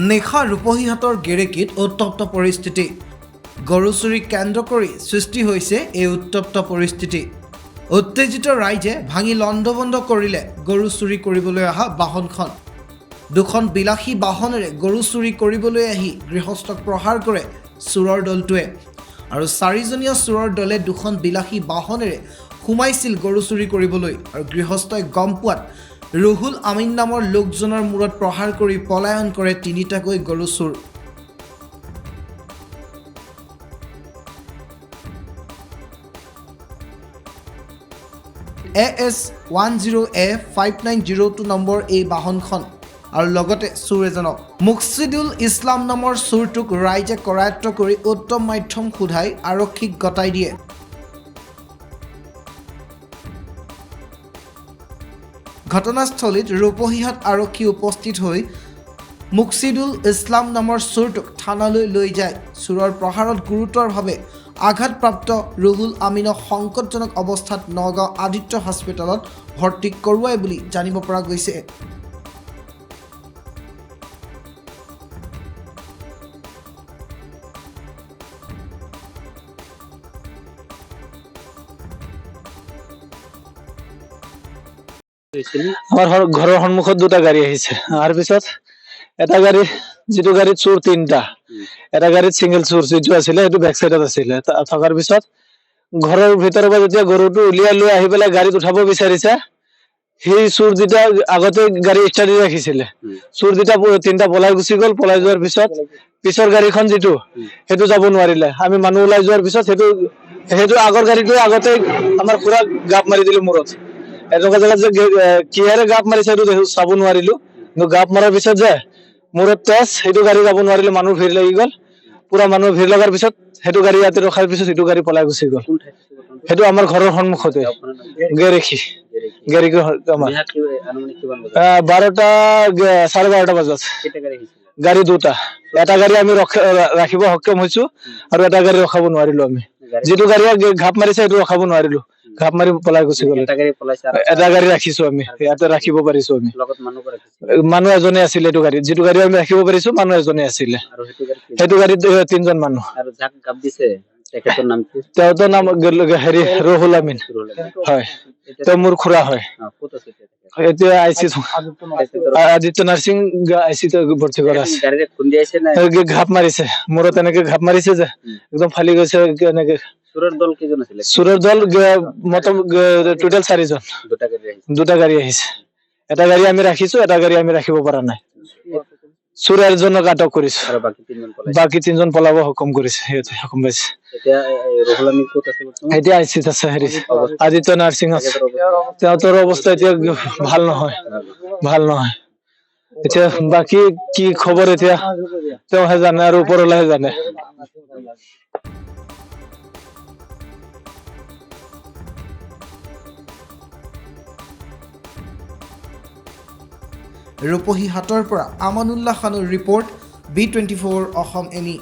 নিশা ৰূপহীহাটৰ গেৰেকীত উত্তপ্ত পৰিস্থিতি গৰু চুৰি কেন্দ্ৰ কৰি সৃষ্টি হৈছে এই উত্তপ্ত পৰিস্থিতি উত্তেজিত ৰাইজে ভাঙি লণ্ডভণ্ড কৰিলে গৰু চুৰি কৰিবলৈ অহা বাহনখন দুখন বিলাসী বাহনেৰে গৰু চুৰি কৰিবলৈ আহি গৃহস্থক প্ৰহাৰ কৰে চুৰৰ দলটোৱে আৰু চাৰিজনীয়া চুৰৰ দলে দুখন বিলাসী বাহনেৰে সোমাইছিল গৰু চুৰি কৰিবলৈ আৰু গৃহস্থই গম পোৱাত ৰুহুল আমিন নামৰ লোকজনৰ মূৰত প্ৰহাৰ কৰি পলায়ন কৰে তিনিটাকৈ গৰু চুৰ AS10A5902 নম্বৰ এই বাহনখন আৰু লগতে চুৰ এজনক মুকছিদুল ইছলাম নামৰ চুৰটোক ৰাইজে কৰায়ত্ব কৰি উত্তম মাধ্যম সোধাই আৰক্ষীক গতাই দিয়ে ঘটনাস্থলীত ৰূপহীহাট আৰক্ষী উপস্থিত হৈ মুকছিদুল ইছলাম নামৰ চুৰটোক থানালৈ লৈ যায় চুৰৰ প্ৰহাৰত গুৰুতৰভাৱে আঘাতপ্ৰাপ্ত ৰুহুল আমিনক সংকটজনক অৱস্থাত নগাঁও আদিত্য হস্পিটেলত ভৰ্তি কৰোৱাই বুলি জানিব পৰা গৈছে আমাৰ ঘৰেৰ সন্মুখত দুটা গাড়ী আহিছে আৰ পিছত এটা গাড়ী যেটো গাড়ীত চোৰ তিনটা এটা গাড়ীত সিঙ্গেল চোৰ যেটো আছিলে সেইটো বেক সাইডত আছিলে থকাৰ পিছত ঘৰৰ ভিতৰৰ পৰা যেতিয়া গৰুটো উলিয়াই লৈ আহি পেলাই গাড়ীত উঠাব বিচাৰিছে সেই চোৰ দুটা আগতে গাড়ী ষ্টাৰ্ট ৰাখিছিলে চোৰ দুটা তিনটা পলাই গুচি গ'ল পলাই যোৱাৰ পিছত পিছৰ গাড়ীখন যেটো সেইটো যাব নোৱাৰিলে আমি মানুহ ওলাই যোৱাৰ পিছত সেইটো আগৰ গাড়ীটো আগতে আমাৰ পুৰা গাপ মাৰি দিলে মূৰত এনেকুৱা জায়গাত যে কিহেৰে গাপ মাৰিছে সেইটো চাব নোৱাৰিলো কিন্তু গাপ মাৰাৰ পিছত যে মূৰত তেজ সেইটো গাড়ী যাব নোৱাৰিলে মানুহ ভিৰ লাগি গ'ল পুৰা মানুহ ভিৰ লগাৰ পিছত সেইটো গাড়ী ইয়াতে ৰখাৰ পিছত সেইটো গাড়ী পলাই গুচি গ'ল সেইটো আমাৰ ঘৰৰ সন্মুখতে গেৰেখি আমাৰ 12টা 12:30 বজাত গাড়ী দুটা এটা গাড়ী আমি ৰাখিব সক্ষম হৈছো আৰু এটা গাড়ী ৰখাব নোৱাৰিলো আমি যেটো গাড়ী ঘাপ মাৰিছে সেইটো ৰখাব নোৱাৰিলো ঘাপ মাৰি পলাই গুচি গ'ল এটা গাড়ী ৰাখিছো আমি ইয়াতে ৰাখিব পাৰিছো আমি মানুহ এজনে আছিল এইটো গাড়ীত যেটো গাড়ী আমি ৰাখিব পাৰিছো মানুহ এজনে আছিল সেইটো গাড়ীত তিনজন মানুহ আৰু যাক গাপ দিছে তেখেতৰ নাম কি তেওঁৰ নাম হেৰি ৰুহুল আমিন হয় তো মোৰ খুৰা হয় এতিয়া আইছি আদিত্য নাৰ্ছিং আইছি তো ভৰ্তি কৰা আছে গাড়ীৰে খুন্দি আছে না ঘাপ মাৰিছে মূৰত এনেকে ঘাপ মাৰিছে যে একদম ফালি গৈছে এনেকে চুৰৰ দল কেজন আছিল চুৰৰ দল মতলব টোটাল 4 জন দুটা গাড়ী আহিছে এটা গাড়ী আমি ৰাখিছো এটা গাড়ী আমি ৰাখিব পৰা নাই চুৰ এজনক আটক কৰিছো আৰু বাকি তিনজন পলাব হুকুম কৰিছে সিহঁতে হুকুম পাইছে এতিয়া ৰুহুল আমিন ক'ত আছে এতিয়া আইছিত আছে হেৰি আদিত্য নাৰ্ছিং আছে তেওঁৰ অৱস্থা এতিয়া ভাল নহয় এতিয়া বাকি কি খবৰ এতিয়া তেওঁহে জানে আৰু ওপৰলৈহে জানে ৰূপহীহাটৰ পৰা আমানুল্লাহ খানৰ ৰিপৰ্ট B24 অসম এনি